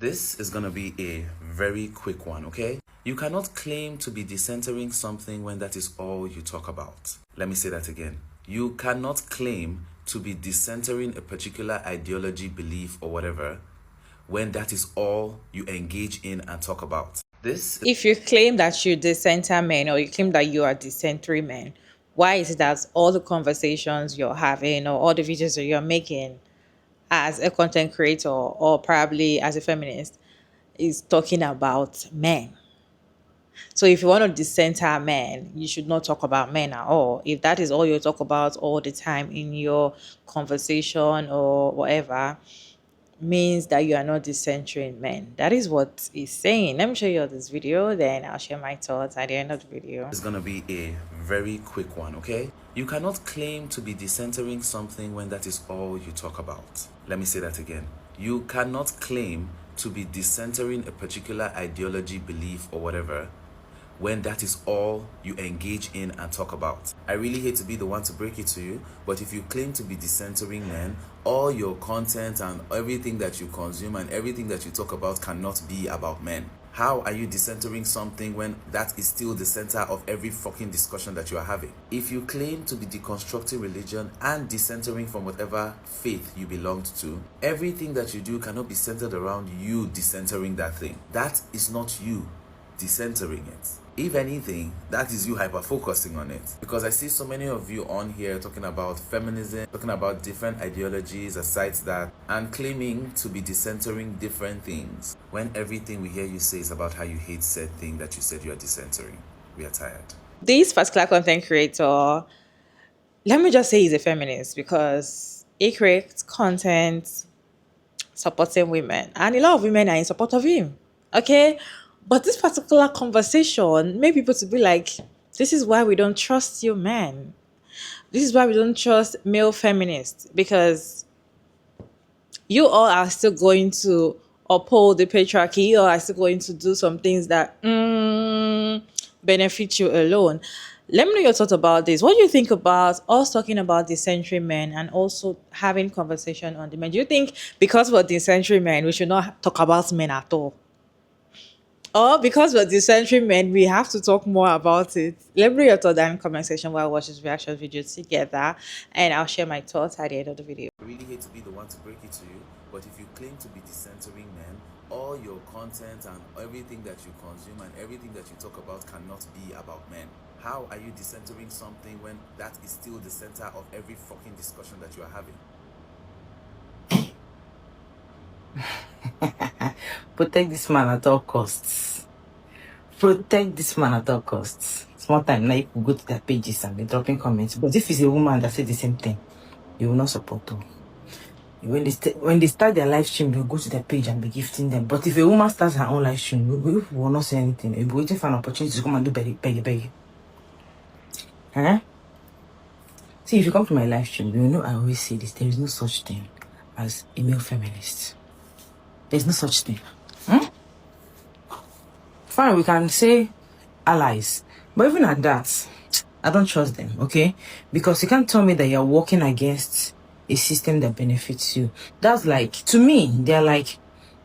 This is going to be a very quick one, okay? You cannot claim to be decentering something when that is all you talk about. Let me say that again. You cannot claim to be decentering a particular ideology, belief, or whatever when that is all you engage in and talk about. If you claim that you dissenter men or you claim that you are dissentering men, why is it that all the conversations you're having or all the videos that you're making as a content creator or probably as a feminist is talking about men? So if you want to dissenter men, you should not talk about men at all. If that is all you talk about all the time in your conversation or whatever, means that you are not decentering men. That is what he's saying. Let me show you this video, then I'll share my thoughts at the end of the video. It's going to be a very quick one, okay? You cannot claim to be decentering something when that is all you talk about. Let me say that again. You cannot claim to be decentering a particular ideology, belief, or whatever when that is all you engage in and talk about. I really hate to be the one to break it to you, but if you claim to be decentering men, all your content and everything that you consume and everything that you talk about cannot be about men. How are you decentering something when that is still the center of every fucking discussion that you are having? If you claim to be deconstructing religion and decentering from whatever faith you belonged to, everything that you do cannot be centered around you decentering that thing. That is not you decentering it. If anything, that is you hyperfocusing on it. Because I see so many of you on here talking about feminism, talking about different ideologies aside that, and claiming to be decentering different things, when everything we hear you say is about how you hate said thing that you said you are decentering. We are tired. This particular content creator, let me just say he's a feminist because he creates content supporting women, and a lot of women are in support of him. Okay? But this particular conversation made people to be like, this is why we don't trust you men. This is why we don't trust male feminists, because you all are still going to uphold the patriarchy. You all are still going to do some things that benefit you alone. Let me know your thoughts about this. What do you think about us talking about decentering men and also having conversation on the men? Do you think because we're decentering men, we should not talk about men at all? Or because we're decentering men, we have to talk more about it? Let me know your thoughts down in the comment section while I watch this reaction video together, and I'll share my thoughts at the end of the video. I really hate to be the one to break it to you, but if you claim to be decentering men, all your content and everything that you consume and everything that you talk about cannot be about men. How are you decentering something when that is still the center of every fucking discussion that you are having? Protect this man at all costs. Protect this man at all costs. Small time now you could go to their pages and be dropping comments. But if it's a woman that said the same thing, you will not support them. When they start their live stream, they'll go to their page and be gifting them. But if a woman starts her own live stream, we will not say anything. We'll be waiting for an opportunity to come and do beg. Huh? See, if you come to my live stream, you know I always say this. There is no such thing as a male feminist. There's no such thing. Fine, we can say allies. But even at that, I don't trust them, okay? Because you can't tell me that you're working against a system that benefits you. That's like, to me, they're like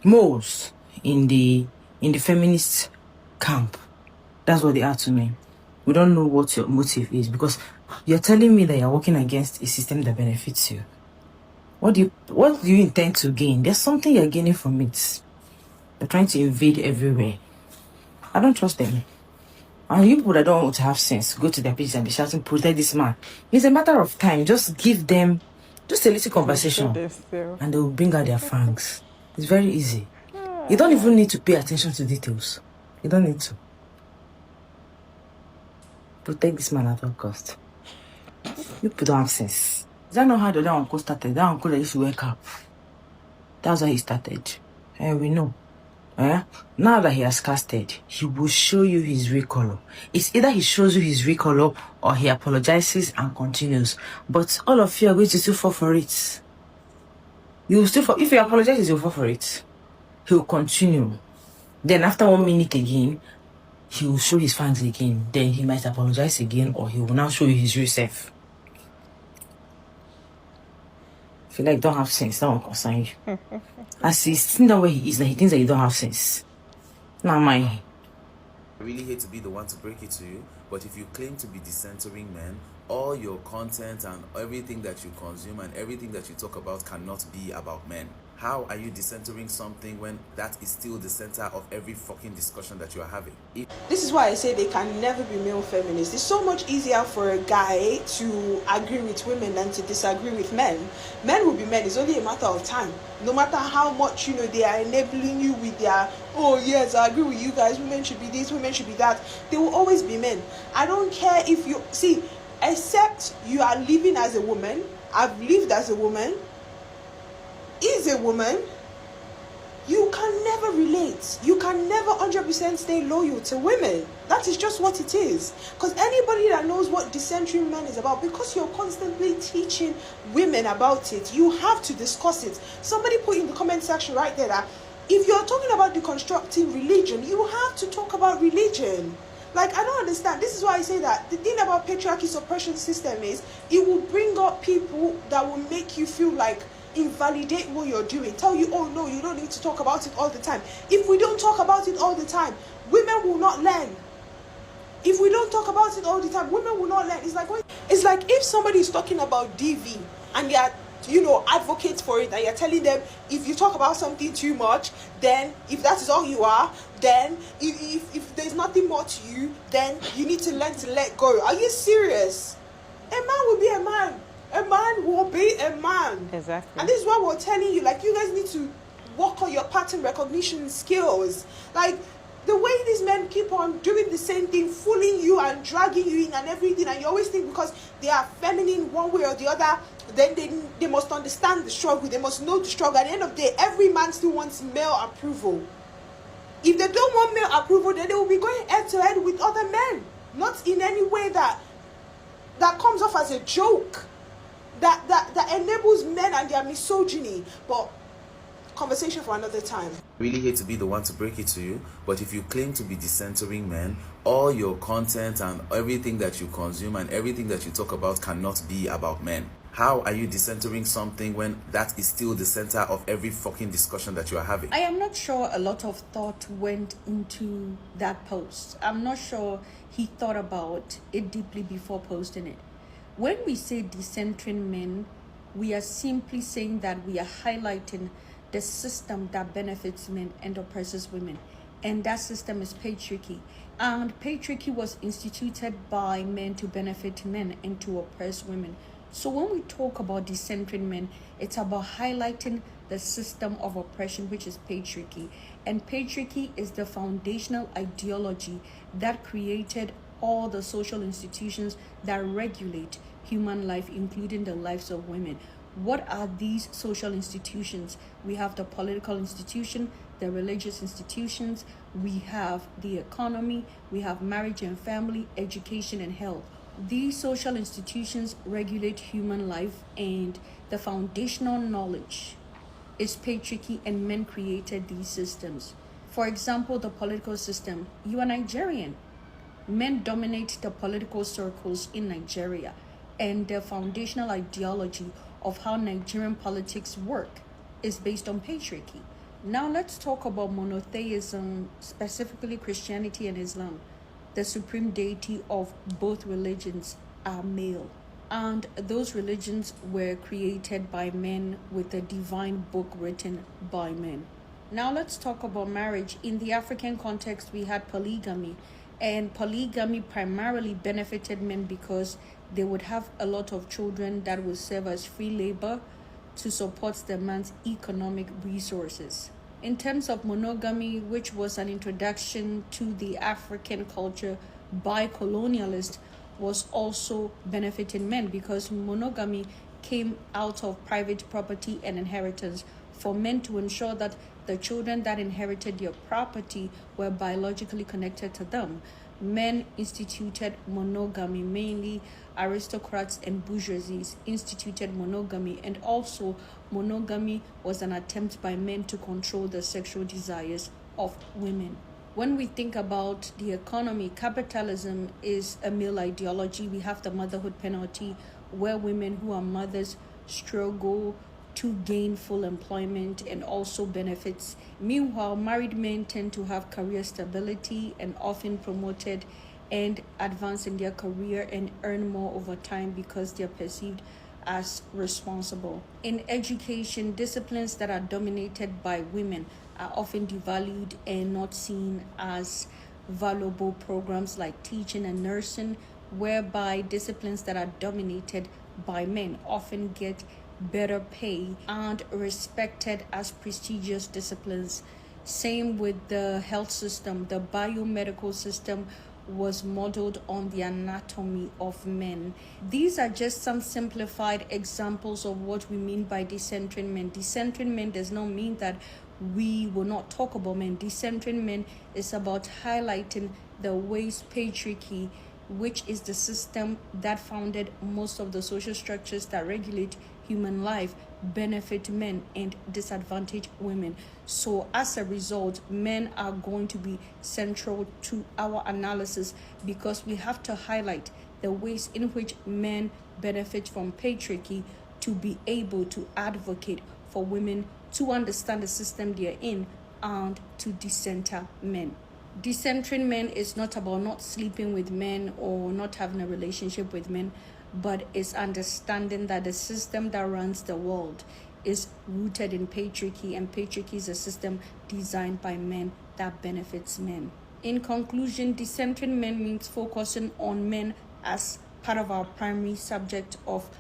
moles in the feminist camp. That's what they are to me. We don't know what your motive is, because you're telling me that you're working against a system that benefits you. What do you intend to gain? There's something you're gaining from it. They're trying to invade everywhere. I don't trust them. And you people that don't want to have sense, go to their pages and be shouting, protect this man. It's a matter of time. Just give them just a little conversation and they will bring out their fangs. It's very easy. You don't even need to pay attention to details. You don't need to. Protect this man at all cost. You people don't have sense. Is that not how the other uncle started? That uncle that used to wake up. That's how he started. And we know. Now that he has casted, he will show you his real color. It's either he shows you his real color or he apologizes and continues. But all of you are going to still fall for it. You will still fall. If he apologizes, you'll fall for it. He will continue. Then after 1 minute again, he will show his fans again. Then he might apologize again, or he will now show you his real self. If you like don't have sense, that won't concern you. As he's sitting down where he is, like he thinks that you don't have sense. Now mine. I really hate to be the one to break it to you, but if you claim to be decentering men, all your content and everything that you consume and everything that you talk about cannot be about men. How are you decentering something when that is still the center of every fucking discussion that you are having? This is why I say they can never be male feminists. It's so much easier for a guy to agree with women than to disagree with men. Men will be men. It's only a matter of time. No matter how much, they are enabling you with their, oh yes, I agree with you guys, women should be this, women should be that. They will always be men. I don't care if you, see, except you are living as a woman. I've lived as a woman. Is a woman, you can never relate. You can never 100% stay loyal to women. That is just what it is. Because anybody that knows what decentering men is about, because you're constantly teaching women about it, you have to discuss it. Somebody put in the comment section right there that if you're talking about deconstructing religion, you have to talk about religion. Like, I don't understand. This is why I say that the thing about patriarchy's oppression system is it will bring up people that will make you feel like invalidate what you're doing, tell you, oh no, you don't need to talk about it all the time. If we don't talk about it all the time, women will not learn. If we don't talk about it all the time, women will not learn. It's like if somebody is talking about DV and they are advocates for it, and you're telling them if you talk about something too much, then if that is all you are, then if there's nothing more to you, then you need to learn to let go. Are you serious? A man will be a man. A man will be a man. Exactly. And this is why we're telling you, like, you guys need to work on your pattern recognition skills. Like, the way these men keep on doing the same thing, fooling you and dragging you in and everything, and you always think because they are feminine one way or the other, then they must understand the struggle, they must know the struggle. At the end of the day, every man still wants male approval. If they don't want male approval, then they will be going head to head with other men. Not in any way that comes off as a joke. That enables men and their misogyny. But conversation for another time. I really hate to be the one to break it to you, but if you claim to be decentering men, all your content and everything that you consume and everything that you talk about cannot be about men. How are you decentering something when that is still the center of every fucking discussion that you are having? I am not sure a lot of thought went into that post. I'm not sure he thought about it deeply before posting it. When we say decentering men, we are simply saying that we are highlighting the system that benefits men and oppresses women. And that system is patriarchy. And patriarchy was instituted by men to benefit men and to oppress women. So when we talk about decentering men, it's about highlighting the system of oppression, which is patriarchy. And patriarchy is the foundational ideology that created all the social institutions that regulate human life, including the lives of women. What are these social institutions? We have the political institution, the religious institutions, we have the economy, we have marriage and family, education and health. These social institutions regulate human life, and the foundational knowledge is patriarchy, and men created these systems. For example, the political system. You are Nigerian. Men dominate the political circles in Nigeria, and the foundational ideology of how Nigerian politics work is based on patriarchy. Now let's talk about monotheism, specifically Christianity and Islam. The supreme deity of both religions are male, and those religions were created by men with a divine book written by men. Now let's talk about marriage. In the African context, we had polygamy, and polygamy primarily benefited men because they would have a lot of children that would serve as free labor to support the man's economic resources. In terms of monogamy, which was an introduction to the African culture by colonialists, was also benefiting men because monogamy came out of private property and inheritance for men to ensure that the children that inherited their property were biologically connected to them. Men instituted monogamy, mainly aristocrats and bourgeoisie instituted monogamy, and also monogamy was an attempt by men to control the sexual desires of women. When we think about the economy, capitalism is a male ideology. We have the motherhood penalty, where women who are mothers struggle to gain full employment and also benefits. Meanwhile, married men tend to have career stability and often promoted and advance in their career and earn more over time because they're perceived as responsible. In education, disciplines that are dominated by women are often devalued and not seen as valuable. Programs like teaching and nursing, whereby disciplines that are dominated by men often get better pay and respected as prestigious disciplines. Same with the health system. The biomedical system was modeled on the anatomy of men. These are just some simplified examples of what we mean by decentering men. Decentering men does not mean that we will not talk about men. Decentering men is about highlighting the ways patriarchy, which is the system that founded most of the social structures that regulate human life, benefit men and disadvantage women. So as a result, men are going to be central to our analysis because we have to highlight the ways in which men benefit from patriarchy to be able to advocate for women to understand the system they're in and to decenter men. Decentering men is not about not sleeping with men or not having a relationship with men, but it's understanding that the system that runs the world is rooted in patriarchy, and patriarchy is a system designed by men that benefits men. In conclusion, decentering men means focusing on men as part of our primary subject of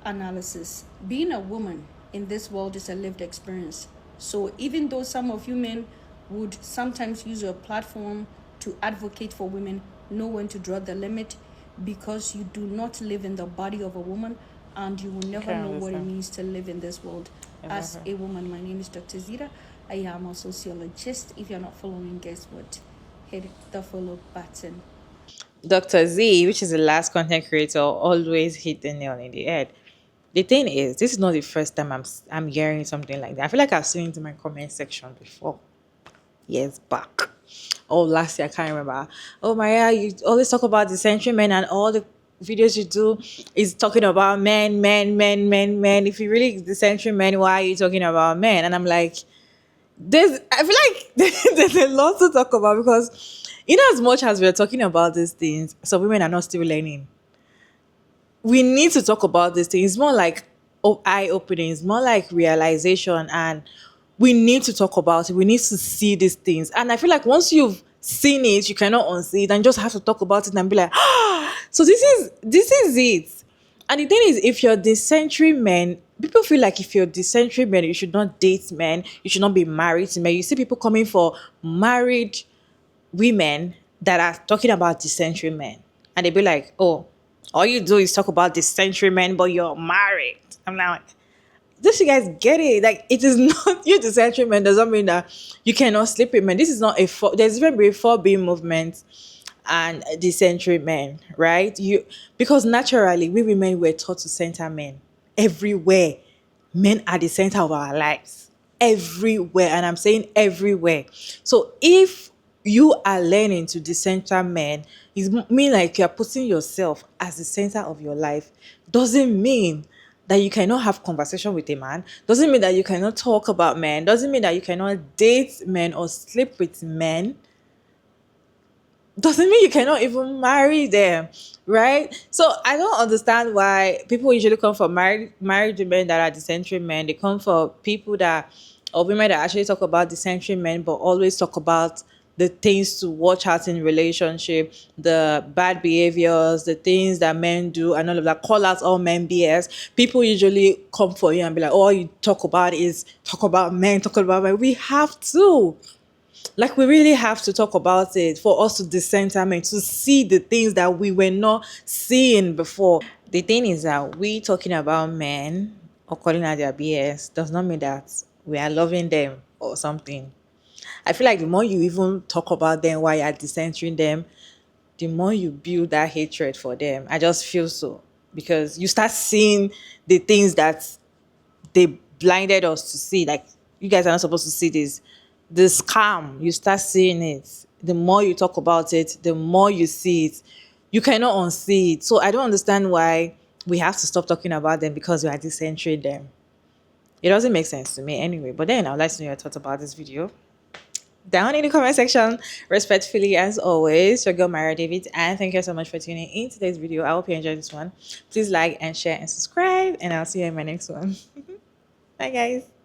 analysis. Being a woman in this world is a lived experience. So even though some of you men would sometimes use your platform to advocate for women, know when to draw the limit, because you do not live in the body of a woman and you will never know what it means to live in this world as a woman. My name is Dr. Zita. I am a sociologist. If you're not following, guess what? Hit the follow button. Dr. Z, which is the last content creator, always hit the nail in the head. The thing is, this is not the first time I'm hearing something like that. I feel like I've seen it in my comment section before. Years back. Oh, last year, I can't remember. Oh, Maria, you always talk about the century men and all the videos you do is talking about men, men, men, men, men. If you really the century men, why are you talking about men? And I'm like, I feel like there's a lot to talk about because in as much as we're talking about these things, some women are not still learning. We need to talk about this thing. It's more like eye opening, it's more like realization, and we need to talk about it. We need to see these things. And I feel like once you've seen it, you cannot unsee it and just have to talk about it and be like, so this is it. And the thing is, if you're decentering men, people feel like if you're decentering men, you should not date men, you should not be married to men. You see people coming for married women that are talking about decentering men. And they be like, oh, all you do is talk about decentering men, but you're married. I'm like, don't you guys get it? Like, it is not you decentering men doesn't mean that you cannot sleep with men. This is not there's even a 4B movement and decentering men, right? Because naturally we women were taught to center men everywhere. Men are the center of our lives everywhere, and I'm saying everywhere. So if you are learning to decenter men, it mean like you're putting yourself as the center of your life. Doesn't mean that you cannot have conversation with a man, doesn't mean that you cannot talk about men, doesn't mean that you cannot date men or sleep with men, doesn't mean you cannot even marry them, right? So I don't understand why people usually come for married women that are decentering men. They come for people that, or women that actually talk about decentering men, but always talk about the things to watch out in relationship, the bad behaviors, the things that men do, and all of that. Call out all men BS. People usually come for you and be like, "Oh, all you talk about is talk about men, talk about men." We have to. Like, we really have to talk about it for us to decenter men, to see the things that we were not seeing before. The thing is that we talking about men or calling out their BS does not mean that we are loving them or something. I feel like the more you even talk about them while you're decentering them, the more you build that hatred for them. I just feel so. Because you start seeing the things that they blinded us to see. Like, you guys are not supposed to see this. The scam, you start seeing it. The more you talk about it, the more you see it. You cannot unsee it. So I don't understand why we have to stop talking about them because we are decentering them. It doesn't make sense to me anyway. But then I'd like to know your thoughts about this video down in the comment section. Respectfully, as always, your girl Mara David, and thank you so much for tuning in today's video. I hope you enjoyed this one. Please like and share and subscribe, and I'll see you in my next one. Bye guys.